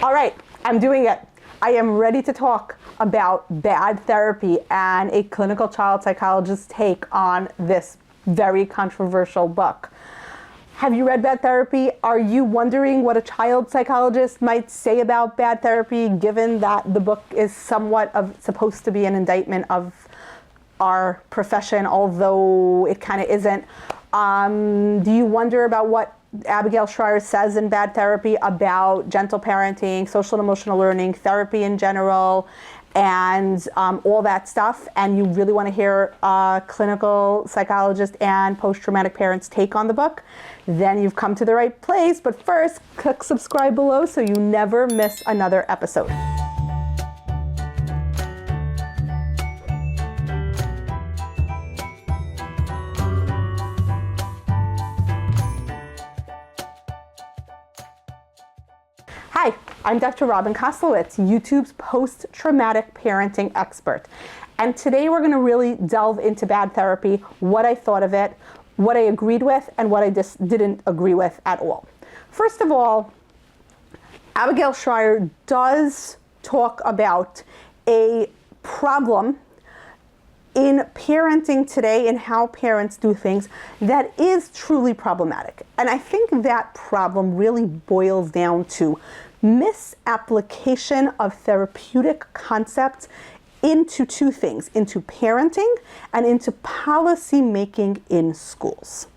All right, I'm doing it. I am ready to talk about bad therapy and a clinical child psychologist's take on this very controversial book. Have you read Bad Therapy? Are you wondering what a child psychologist might say about bad therapy, given that the book is somewhat supposed to be an indictment of our profession, although it kind of isn't? Do you wonder about what Abigail Shrier says in Bad Therapy about gentle parenting, social and emotional learning, therapy in general, and all that stuff, and you really want to hear a clinical psychologist and post-traumatic parents' take on the book, then you've come to the right place. But first, click subscribe below so you never miss another episode. Hi, I'm Dr. Robin Koslowitz, YouTube's post-traumatic parenting expert. And today we're going to really delve into Bad Therapy, what I thought of it, what I agreed with, and what I just didn't agree with at all. First of all, Abigail Shrier does talk about a problem in parenting today and how parents do things that is truly problematic. And I think that problem really boils down to misapplication of therapeutic concepts into two things, into parenting and into policy making in schools.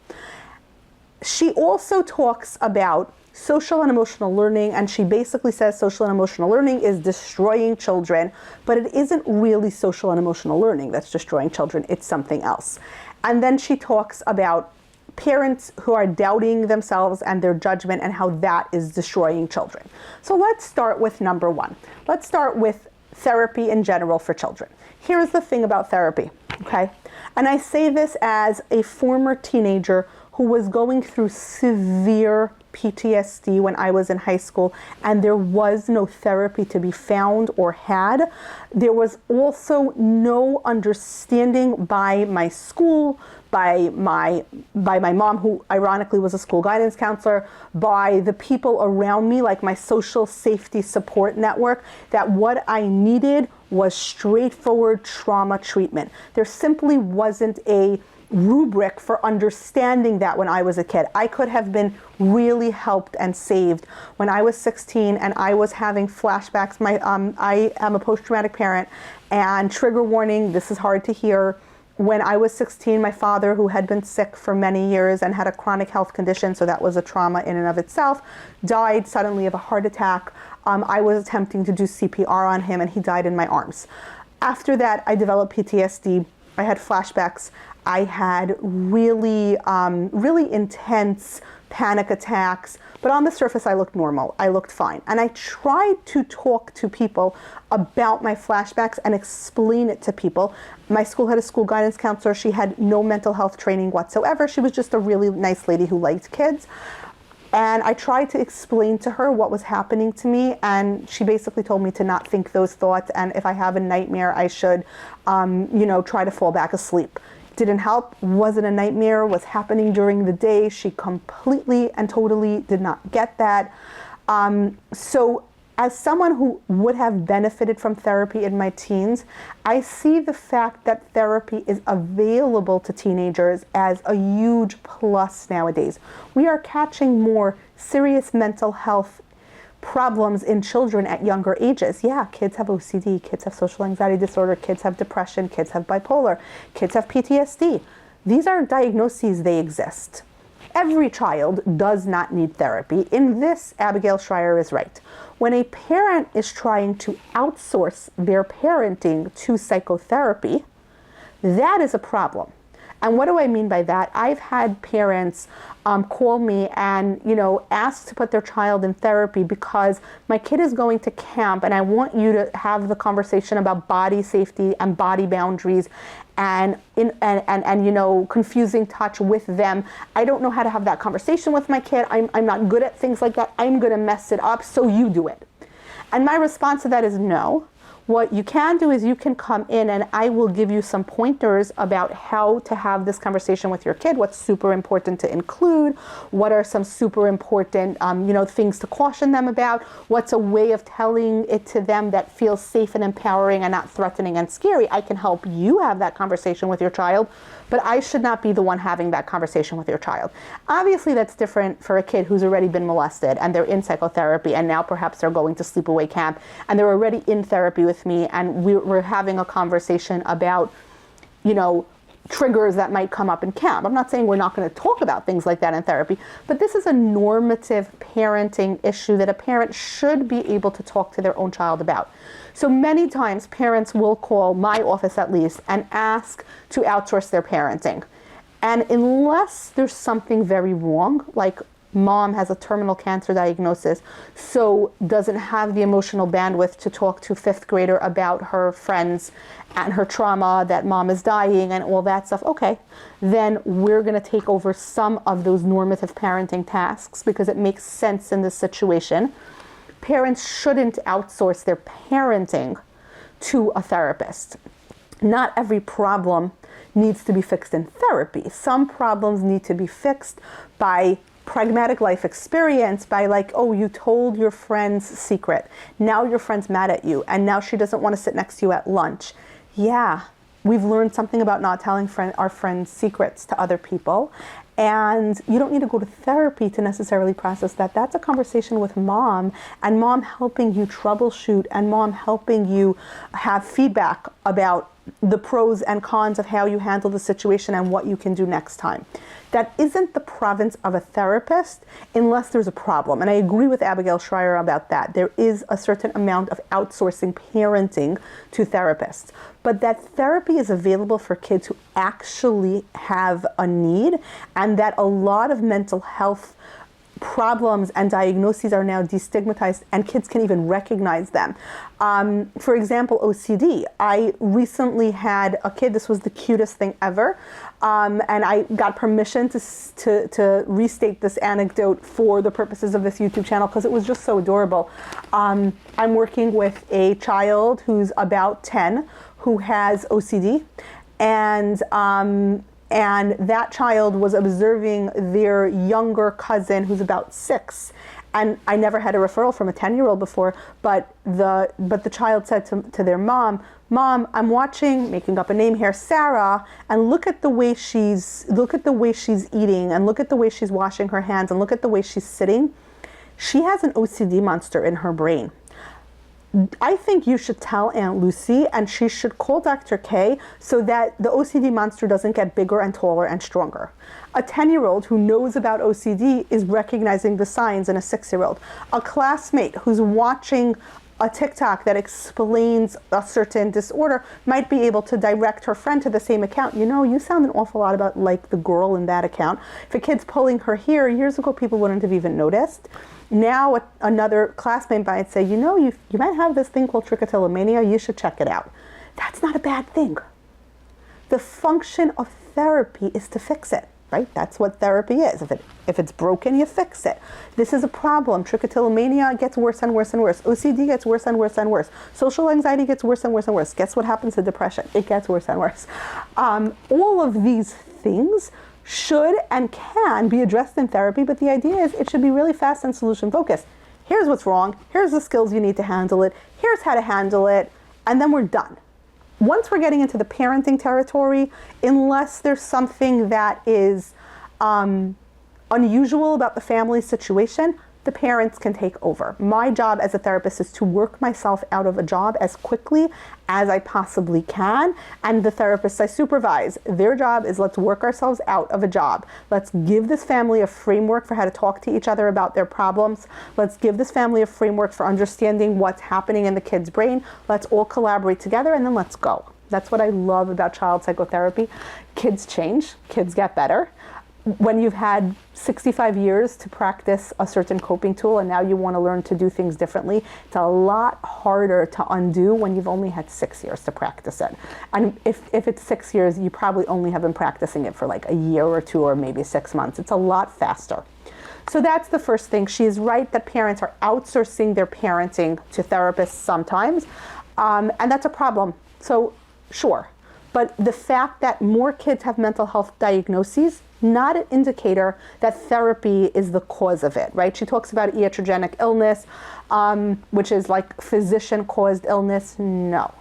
She also talks about social and emotional learning, and she basically says social and emotional learning is destroying children, but it isn't really social and emotional learning that's destroying children, it's something else. And then she talks about parents who are doubting themselves and their judgment and how that is destroying children. So let's start with number one. Let's start with therapy in general for children. Here's the thing about therapy, okay? And I say this as a former teenager who was going through severe PTSD when I was in high school, and there was no therapy to be found or had. There was also no understanding by my school, by my mom, who ironically was a school guidance counselor, by the people around me, like my social safety support network, that what I needed was straightforward trauma treatment. There simply wasn't a rubric for understanding that when I was a kid. I could have been really helped and saved when I was 16 and I was having flashbacks. I am a post-traumatic parent, and trigger warning, this is hard to hear. When I was 16, my father, who had been sick for many years and had a chronic health condition, so that was a trauma in and of itself, died suddenly of a heart attack. I was attempting to do CPR on him and he died in my arms. After that, I developed PTSD. I had flashbacks. I had really intense panic attacks, but on the surface I looked normal. I looked fine. And I tried to talk to people about my flashbacks and explain it to people. My school had a school guidance counselor. She had no mental health training whatsoever. She was just a really nice lady who liked kids. And I tried to explain to her what was happening to me, and she basically told me to not think those thoughts, and if I have a nightmare, I should, try to fall back asleep. Didn't help, wasn't a nightmare, was happening during the day. She completely and totally did not get that. So as someone who would have benefited from therapy in my teens, I see the fact that therapy is available to teenagers as a huge plus nowadays. We are catching more serious mental health problems in children at younger ages. Yeah, kids have OCD, kids have social anxiety disorder, kids have depression, kids have bipolar, kids have PTSD. These are diagnoses, they exist. Every child does not need therapy. In this, Abigail Shrier is right. When a parent is trying to outsource their parenting to psychotherapy, that is a problem. And what do I mean by that? I've had parents call me and, ask to put their child in therapy because my kid is going to camp and I want you to have the conversation about body safety and body boundaries and confusing touch with them. I don't know how to have that conversation with my kid. I'm not good at things like that. I'm going to mess it up, so you do it. And my response to that is no. what you can do is you can come in and I will give you some pointers about how to have this conversation with your kid, what's super important to include, what are some super important things to caution them about, what's a way of telling it to them that feels safe and empowering and not threatening and scary. I can help you have that conversation with your child, but I should not be the one having that conversation with your child. Obviously, that's different for a kid who's already been molested and they're in psychotherapy and now perhaps they're going to sleepaway camp and they're already in therapy with me and we're having a conversation about, triggers that might come up in camp. I'm not saying we're not going to talk about things like that in therapy, but this is a normative parenting issue that a parent should be able to talk to their own child about. So many times parents will call my office at least and ask to outsource their parenting. And unless there's something very wrong, like mom has a terminal cancer diagnosis, so doesn't have the emotional bandwidth to talk to fifth grader about her friends and her trauma, that mom is dying and all that stuff, okay, then we're going to take over some of those normative parenting tasks because it makes sense in this situation. Parents shouldn't outsource their parenting to a therapist. Not every problem needs to be fixed in therapy. Some problems need to be fixed by pragmatic life experience, by you told your friend's secret. Now your friend's mad at you and now she doesn't want to sit next to you at lunch. Yeah, we've learned something about not telling our friends' secrets to other people. And you don't need to go to therapy to necessarily process that. That's a conversation with mom, and mom helping you troubleshoot, and mom helping you have feedback about the pros and cons of how you handle the situation and what you can do next time. That isn't the province of a therapist unless there's a problem. And I agree with Abigail Shrier about that. There is a certain amount of outsourcing parenting to therapists. But that therapy is available for kids who actually have a need, and that a lot of mental health problems and diagnoses are now destigmatized and kids can even recognize them. For example, OCD. I recently had a kid, this was the cutest thing ever, and I got permission to restate this anecdote for the purposes of this YouTube channel because it was just so adorable. I'm working with a child who's about 10 who has OCD, and that child was observing their younger cousin who's about 6. And I never had a referral from a 10-year-old before, but the child said to their mom, I'm watching, making up a name here, Sarah, and look at the way she's eating, and look at the way she's washing her hands, and look at the way she's sitting. She has an OCD monster in her brain. I think you should tell Aunt Lucy, and she should call Dr. K so that the OCD monster doesn't get bigger and taller and stronger. A 10-year-old who knows about OCD is recognizing the signs in a 6-year-old. A classmate who's watching a TikTok that explains a certain disorder might be able to direct her friend to the same account. You sound an awful lot about like the girl in that account. If a kid's pulling her hair, years ago people wouldn't have even noticed. Now another classmate might say, you might have this thing called trichotillomania, you should check it out. That's not a bad thing. The function of therapy is to fix it, right? That's what therapy is. If it's broken, you fix it. This is a problem. Trichotillomania gets worse and worse and worse. OCD gets worse and worse and worse. Social anxiety gets worse and worse and worse. Guess what happens to depression? It gets worse and worse. All of these things should and can be addressed in therapy, but the idea is it should be really fast and solution focused. Here's what's wrong. Here's the skills you need to handle it. Here's how to handle it. And then we're done. Once we're getting into the parenting territory, unless there's something that is unusual about the family situation, the parents can take over. My job as a therapist is to work myself out of a job as quickly as I possibly can. And the therapists I supervise, their job is let's work ourselves out of a job. Let's give this family a framework for how to talk to each other about their problems. Let's give this family a framework for understanding what's happening in the kid's brain. Let's all collaborate together and then let's go. That's what I love about child psychotherapy. Kids change, kids get better. When you've had 65 years to practice a certain coping tool and now you want to learn to do things differently, it's a lot harder to undo when you've only had 6 years to practice it. And if it's 6 years, you probably only have been practicing it for like a year or two or maybe 6 months. It's a lot faster. So that's the first thing. She is right that parents are outsourcing their parenting to therapists sometimes. And that's a problem. So sure. But the fact that more kids have mental health diagnoses, not an indicator that therapy is the cause of it, right? She talks about iatrogenic illness, which is like physician-caused illness. No.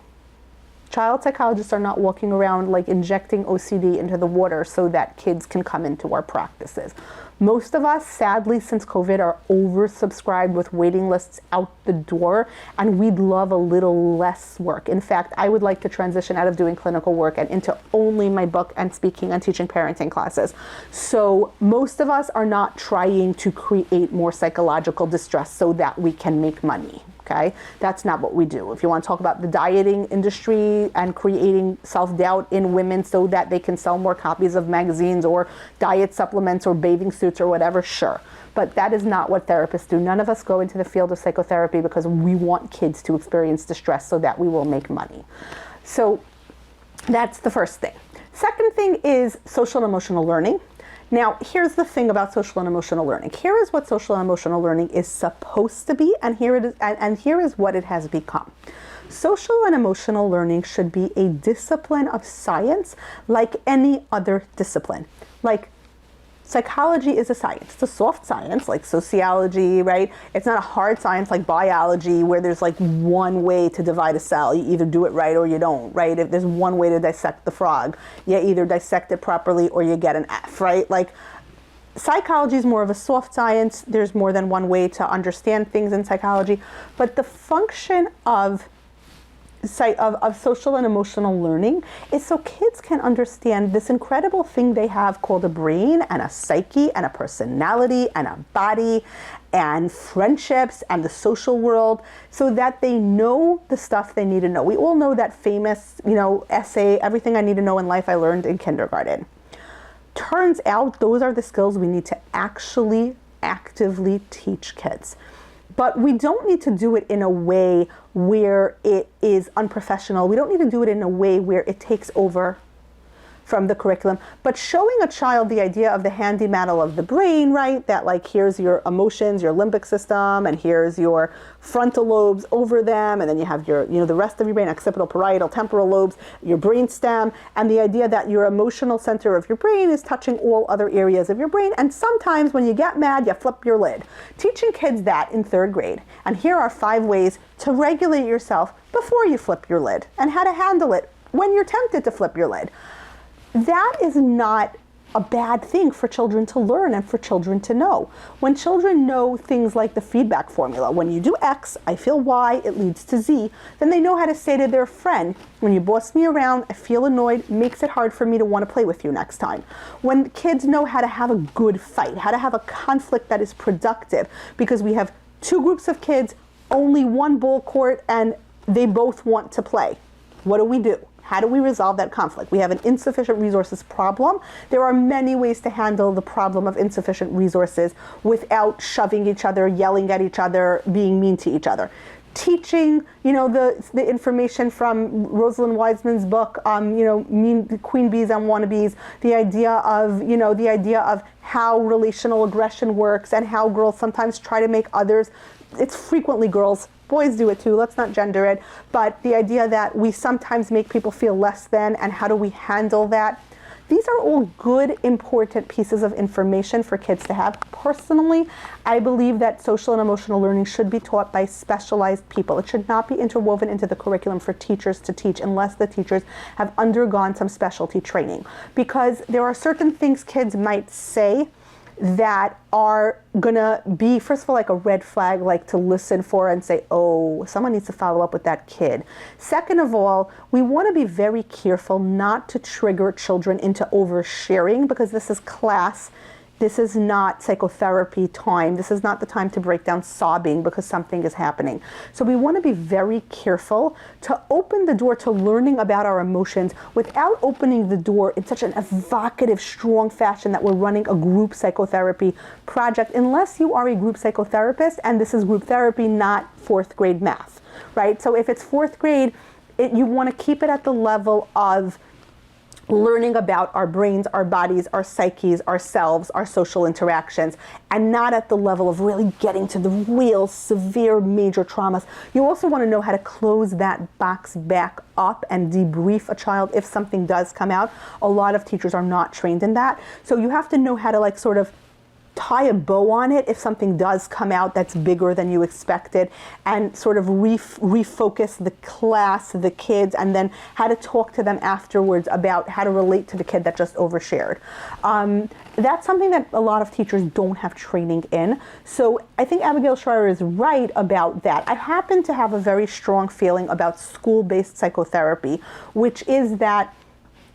Child psychologists are not walking around like injecting OCD into the water so that kids can come into our practices. Most of us, sadly, since COVID, are oversubscribed with waiting lists out the door, and we'd love a little less work. In fact, I would like to transition out of doing clinical work and into only my book and speaking and teaching parenting classes. So most of us are not trying to create more psychological distress so that we can make money. Okay, that's not what we do. If you want to talk about the dieting industry and creating self-doubt in women so that they can sell more copies of magazines or diet supplements or bathing suits or whatever, sure. But that is not what therapists do. None of us go into the field of psychotherapy because we want kids to experience distress so that we will make money. So that's the first thing. Second thing is social and emotional learning. Now, here's the thing about social and emotional learning. Here is what social and emotional learning is supposed to be, and here it is, and here is what it has become. Social and emotional learning should be a discipline of science like any other discipline. Like psychology is a science. It's a soft science like sociology, right? It's not a hard science like biology where there's like one way to divide a cell. You either do it right or you don't, right? If there's one way to dissect the frog, you either dissect it properly or you get an F, right? Like psychology is more of a soft science. There's more than one way to understand things in psychology, but the function of social and emotional learning is so kids can understand this incredible thing they have called a brain and a psyche and a personality and a body and friendships and the social world so that they know the stuff they need to know. We all know that famous, essay, everything I need to know in life I learned in kindergarten. Turns out those are the skills we need to actually actively teach kids. But we don't need to do it in a way where it is unprofessional. We don't need to do it in a way where it takes over from the curriculum. But showing a child the idea of the handy mantle of the brain, right? That like, here's your emotions, your limbic system, and here's your frontal lobes over them, and then you have your, the rest of your brain, occipital, parietal, temporal lobes, your brain stem, and the idea that your emotional center of your brain is touching all other areas of your brain, and sometimes when you get mad, you flip your lid. Teaching kids that in 3rd grade, and here are 5 ways to regulate yourself before you flip your lid, and how to handle it when you're tempted to flip your lid. That is not a bad thing for children to learn and for children to know. When children know things like the feedback formula, when you do X, I feel Y, it leads to Z, then they know how to say to their friend, when you boss me around, I feel annoyed, makes it hard for me to want to play with you next time. When kids know how to have a good fight, how to have a conflict that is productive, because we have 2 groups of kids, only one ball court, and they both want to play. What do? How do we resolve that conflict? We have an insufficient resources problem. There are many ways to handle the problem of insufficient resources without shoving each other, yelling at each other, being mean to each other. Teaching, the information from Rosalind Wiseman's book, mean queen bees and wannabes, the idea of how relational aggression works and how girls sometimes try to make others, it's frequently girls, boys do it too, let's not gender it, but the idea that we sometimes make people feel less than, and how do we handle that? These are all good, important pieces of information for kids to have. Personally, I believe that social and emotional learning should be taught by specialized people. It should not be interwoven into the curriculum for teachers to teach unless the teachers have undergone some specialty training. Because there are certain things kids might say that are gonna be, first of all, like a red flag, like to listen for and say, oh, someone needs to follow up with that kid. Second of all, we wanna be very careful not to trigger children into oversharing, because this is class. This is not psychotherapy time. This is not the time to break down sobbing because something is happening. So we want to be very careful to open the door to learning about our emotions without opening the door in such an evocative, strong fashion that we're running a group psychotherapy project, unless you are a group psychotherapist, and this is group therapy, not 4th grade math, right? So if it's 4th grade, you want to keep it at the level of learning about our brains, our bodies, our psyches, ourselves, our social interactions, and not at the level of really getting to the real severe major traumas. You also want to know how to close that box back up and debrief a child if something does come out. A lot of teachers are not trained in that. So you have to know how to like sort of tie a bow on it if something does come out that's bigger than you expected, and sort of refocus the class, the kids, and then how to talk to them afterwards about how to relate to the kid that just overshared. That's something that a lot of teachers don't have training in. So I think Abigail Shrier is right about that. I happen to have a very strong feeling about school-based psychotherapy, which is that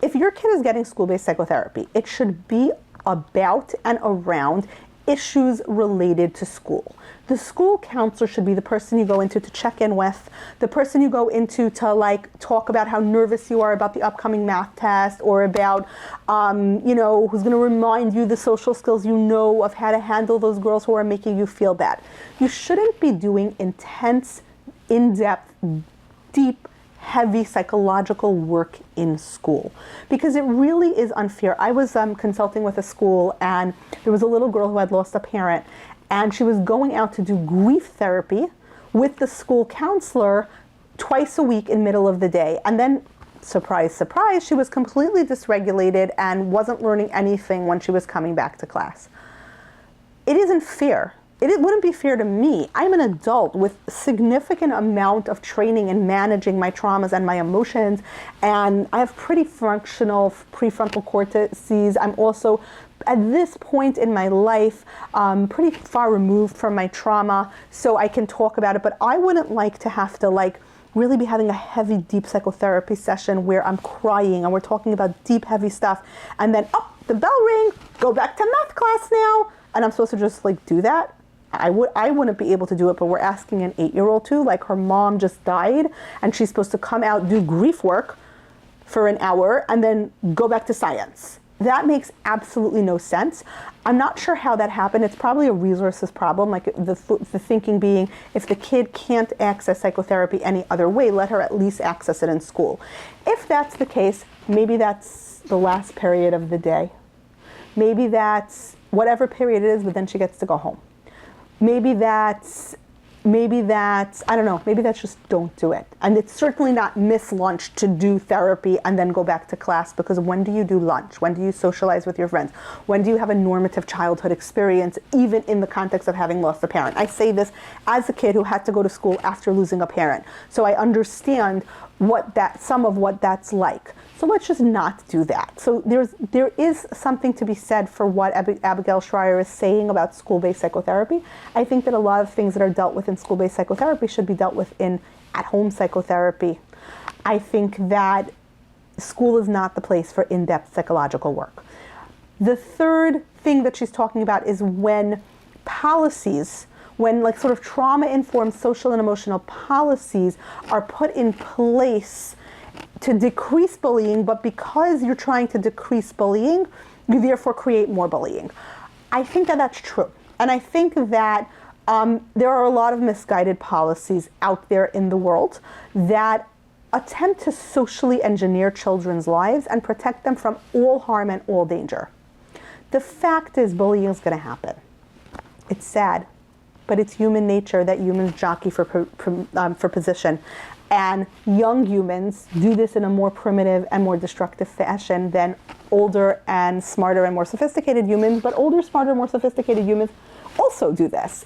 if your kid is getting school-based psychotherapy, it should be about and around issues related to school. The school counselor should be the person you go into to check in with, the person you go into to like talk about how nervous you are about the upcoming math test, or about, who's going to remind you the social skills you know of how to handle those girls who are making you feel bad. You shouldn't be doing intense, in-depth, deep, heavy psychological work in school, because it really is unfair. I was consulting with a school, and there was a little girl who had lost a parent, and she was going out to do grief therapy with the school counselor twice a week in middle of the day. And then, surprise, surprise, she was completely dysregulated and wasn't learning anything when she was coming back to class. It isn't fair. It wouldn't be fair to me. I'm an adult with a significant amount of training in managing my traumas and my emotions, and I have pretty functional prefrontal cortices. I'm also, at this point in my life, pretty far removed from my trauma, so I can talk about it, but I wouldn't like to have to really be having a heavy, deep psychotherapy session where I'm crying and we're talking about deep, heavy stuff, and then, the bell ring, go back to math class now, and I'm supposed to just do that. I wouldn't be able to do it, but we're asking an 8-year-old to, her mom just died, and she's supposed to come out, do grief work for an hour, and then go back to science. That makes absolutely no sense. I'm not sure how that happened. It's probably a resources problem, the thinking being, if the kid can't access psychotherapy any other way, let her at least access it in school. If that's the case, maybe that's the last period of the day. Maybe that's whatever period it is, but then she gets to go home. Maybe that's, I don't know, maybe that's just don't do it. And it's certainly not miss lunch to do therapy and then go back to class, because when do you do lunch? When do you socialize with your friends? When do you have a normative childhood experience, even in the context of having lost a parent? I say this as a kid who had to go to school after losing a parent. So I understand some of what that's like. So let's just not do that. So there is something to be said for what Abigail Shrier is saying about school-based psychotherapy. I think that a lot of things that are dealt with in school-based psychotherapy should be dealt with in at-home psychotherapy. I think that school is not the place for in-depth psychological work. The third thing that she's talking about is when policies, when sort of trauma-informed social and emotional policies are put in place to decrease bullying, but because you're trying to decrease bullying, you therefore create more bullying. I think that that's true. And I think that there are a lot of misguided policies out there in the world that attempt to socially engineer children's lives and protect them from all harm and all danger. The fact is, bullying is going to happen. It's sad, but it's human nature that humans jockey for position. And young humans do this in a more primitive and more destructive fashion than older and smarter and more sophisticated humans, but older, smarter, more sophisticated humans also do this.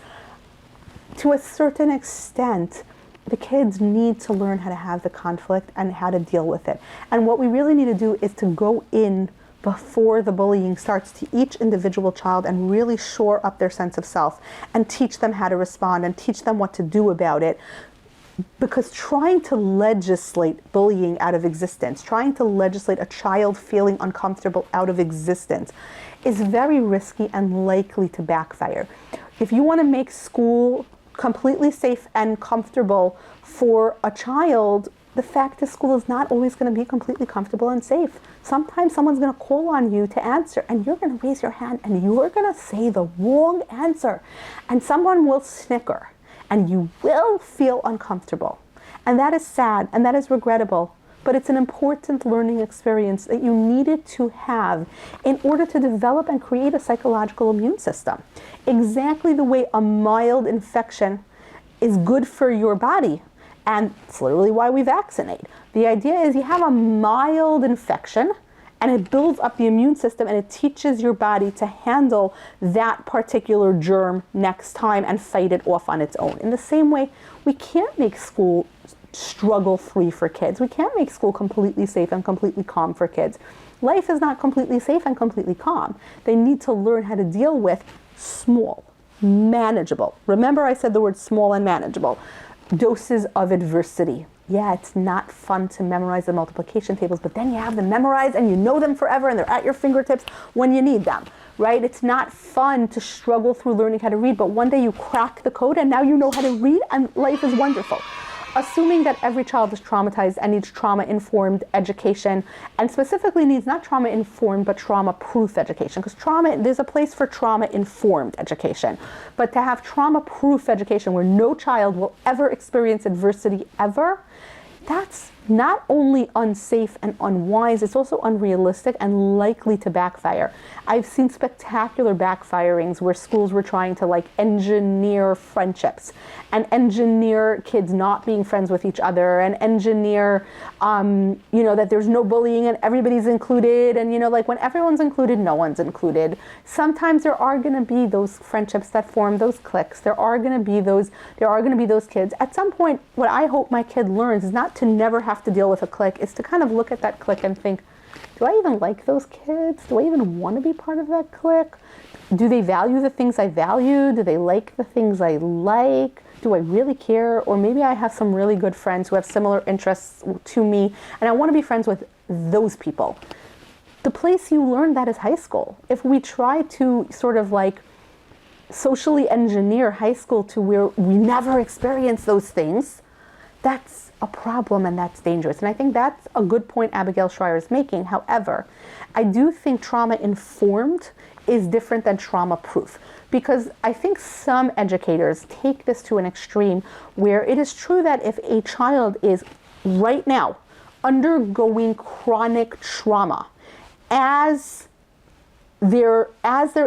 To a certain extent, the kids need to learn how to have the conflict and how to deal with it. And what we really need to do is to go in before the bullying starts to each individual child and really shore up their sense of self and teach them how to respond and teach them what to do about it. Because trying to legislate bullying out of existence, trying to legislate a child feeling uncomfortable out of existence is very risky and likely to backfire. If you want to make school completely safe and comfortable for a child, the fact is school is not always going to be completely comfortable and safe. Sometimes someone's going to call on you to answer, and you're going to raise your hand and you're going to say the wrong answer, and someone will snicker. And you will feel uncomfortable. And that is sad, and that is regrettable. but it's an important learning experience that you needed to have in order to develop and create a psychological immune system. Exactly the way a mild infection is good for your body. And it's literally why we vaccinate. The idea is you have a mild infection and it builds up the immune system and it teaches your body to handle that particular germ next time and fight it off on its own. In the same way, we can't make school struggle-free for kids. We can't make school completely safe and completely calm for kids. Life is not completely safe and completely calm. They need to learn how to deal with small, manageable. Remember I said the word small and manageable. Doses of adversity. Yeah, it's not fun to memorize the multiplication tables, but then you have them memorized and you know them forever and they're at your fingertips when you need them, right? It's not fun to struggle through learning how to read, but one day you crack the code and now you know how to read and life is wonderful. Assuming that every child is traumatized and needs trauma-informed education, and specifically needs not trauma-informed but trauma-proof education, because there's a place for trauma-informed education, but to have trauma-proof education where no child will ever experience adversity ever, that's not only unsafe and unwise, it's also unrealistic and likely to backfire. I've seen spectacular backfirings where schools were trying to engineer friendships and engineer kids not being friends with each other and engineer, that there's no bullying and everybody's included. And, when everyone's included, no one's included. Sometimes there are going to be those friendships that form those cliques. There are going to be those kids. At some point, what I hope my kid learns is not to never have to deal with a clique, is to kind of look at that clique and think, do I even like those kids? Do I even want to be part of that clique? Do they value the things I value? Do they like the things I like? Do I really care? Or maybe I have some really good friends who have similar interests to me, and I want to be friends with those people. The place you learn that is high school. If we try to sort of socially engineer high school to where we never experience those things, that's a problem and that's dangerous. And I think that's a good point Abigail Shrier is making. However, I do think trauma-informed is different than trauma-proof, because I think some educators take this to an extreme where it is true that if a child is right now undergoing chronic trauma as they're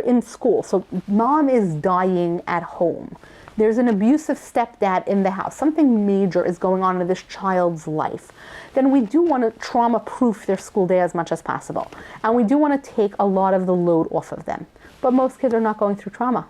in school, so mom is dying at home, there's an abusive stepdad in the house, something major is going on in this child's life, then we do want to trauma-proof their school day as much as possible. And we do want to take a lot of the load off of them. But most kids are not going through trauma.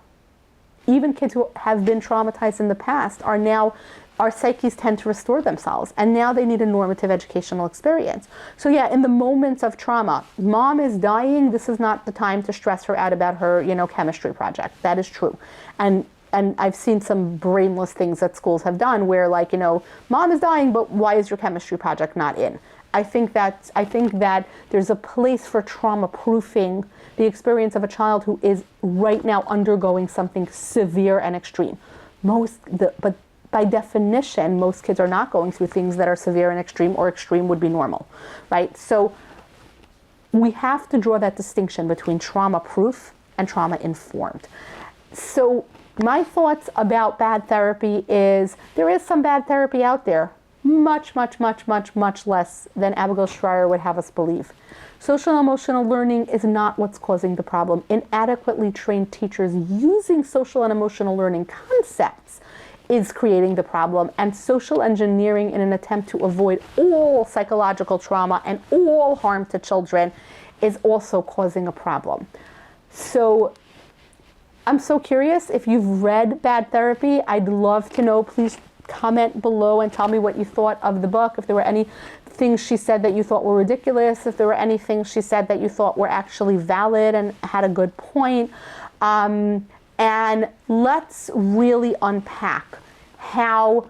Even kids who have been traumatized in the past our psyches tend to restore themselves, and now they need a normative educational experience. So yeah, in the moments of trauma, mom is dying, this is not the time to stress her out about her, chemistry project. That is true. And I've seen some brainless things that schools have done where mom is dying, but why is your chemistry project not in? I think that there's a place for trauma-proofing the experience of a child who is right now undergoing something severe and extreme. But by definition, most kids are not going through things that are severe and extreme, or extreme would be normal, right? So we have to draw that distinction between trauma-proof and trauma-informed. So my thoughts about bad therapy is there is some bad therapy out there, much, much, much, much, much less than Abigail Shrier would have us believe. Social and emotional learning is not what's causing the problem. Inadequately trained teachers using social and emotional learning concepts is creating the problem, and social engineering in an attempt to avoid all psychological trauma and all harm to children is also causing a problem. So I'm so curious if you've read Bad Therapy. I'd love to know. Please comment below and tell me what you thought of the book. If there were any things she said that you thought were ridiculous, if there were any things she said that you thought were actually valid and had a good point. And let's really unpack how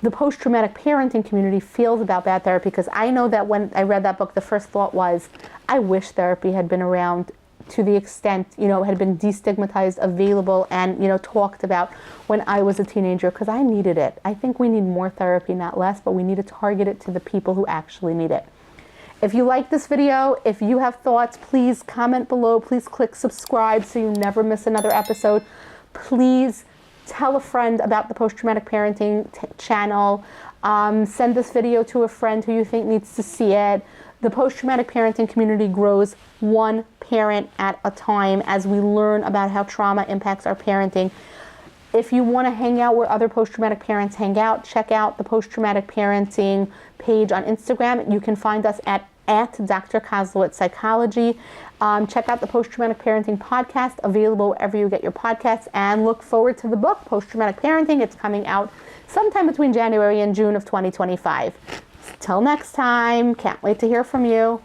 the post-traumatic parenting community feels about bad therapy, because I know that when I read that book, the first thought was, I wish therapy had been around to the extent, had been destigmatized, available, and, talked about when I was a teenager, because I needed it. I think we need more therapy, not less, but we need to target it to the people who actually need it. If you like this video, if you have thoughts, please comment below. Please click subscribe so you never miss another episode. Please tell a friend about the Post-Traumatic Parenting channel. Send this video to a friend who you think needs to see it. The post-traumatic parenting community grows one parent at a time as we learn about how trauma impacts our parenting. If you want to hang out where other post-traumatic parents hang out, check out the post-traumatic parenting page on Instagram. You can find us at Dr. Kozlowitz Psychology. Check out the Post-Traumatic Parenting podcast, available wherever you get your podcasts, and look forward to the book, Post-Traumatic Parenting. It's coming out sometime between January and June of 2025. Till next time, can't wait to hear from you.